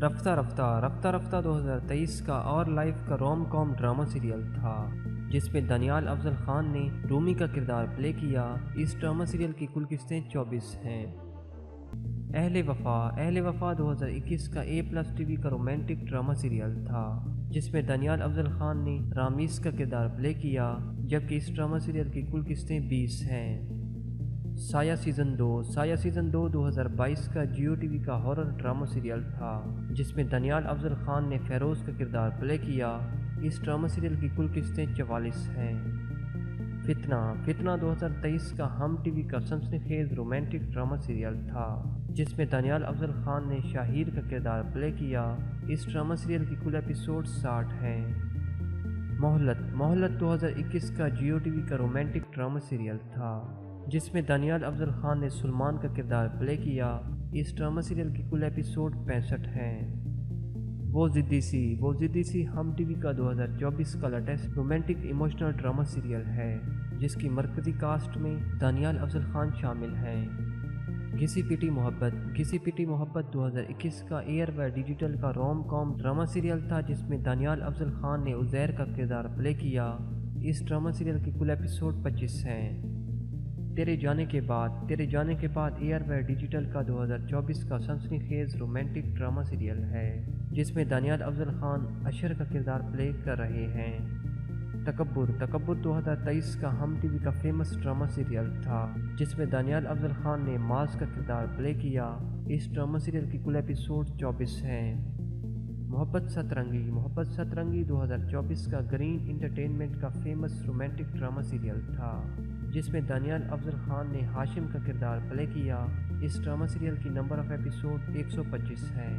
رفتہ رفتہ رفتہ رفتہ 2023 کا اور لائف کا روم کام ڈرامہ سیریل تھا جس میں دانیال افضل خان نے رومی کا کردار پلے کیا۔ اس ڈرامہ سیریل کی کل قسطیں 24 ہیں۔ اہل وفا 2021 کا A+ ٹی وی کا رومانٹک ڈرامہ سیریل تھا جس میں دانیال افضل خان نے رامیس کا کردار پلے کیا، جبکہ اس ڈرامہ سیریل کی کل قسطیں 20 ہیں۔ سایہ سیزن 2 2022 کا جیو ٹی وی کا ہارر ڈرامہ سیریل تھا جس میں دانیال افضل خان نے فیروز کا کردار پلے کیا۔ اس ڈرامہ سیریل کی کل قسطیں 44 ہیں۔ فتنہ 2023 کا ہم ٹی وی کا سنسنی خیز رومانٹک ڈرامہ سیریل تھا جس میں دانیال افضل خان نے شاہیر کا کردار پلے کیا۔ اس ڈرامہ سیریل کی کل ایپیسوڈ 60 ہیں۔ مہلت 2021 کا جیو ٹی وی کا رومانٹک ڈرامہ سیریل تھا جس میں دانیال افضل خان نے سلمان کا کردار پلے کیا۔ اس ڈرامہ سیریل کی کل ایپیسوڈ 65 ہیں۔ وہ ضدی سی ہم ٹی وی کا 2024 کا latest romantic emotional drama serial ہے جس کی مرکزی کاسٹ میں دانیال افضل خان شامل ہیں۔ گھسی پٹی محبت 2021 کا ڈیجیٹل کا روم کام ڈرامہ سیریل تھا جس میں دانیال افضل خان نے عزیر کا کردار پلے کیا۔ اس ڈرامہ سیریل کی کل ایپیسوڈ 25 ہیں۔ تیرے جانے کے بعد ڈیجیٹل کا 2024 کا سنسنی خیز رومانٹک ڈرامہ سیریل ہے جس میں دانیال افضل خان اشر کا کردار پلے کر رہے ہیں۔ تکبر 2023 کا ہم ٹی وی کا فیمس ڈرامہ سیریل تھا جس میں دانیال افضل خان نے معاذ کا کردار پلے کیا۔ اس ڈرامہ سیریل کی کل ایپیسوڈ 24 ہیں۔ محبت سترنگی 2024 کا گرین انٹرٹینمنٹ کا فیمس رومانٹک ڈرامہ سیریل تھا جس میں دانیال افضل خان نے ہاشم کا کردار پلے کیا۔ اس ڈرامہ سیریل کی نمبر آف ایپیسوڈ 125 ہے۔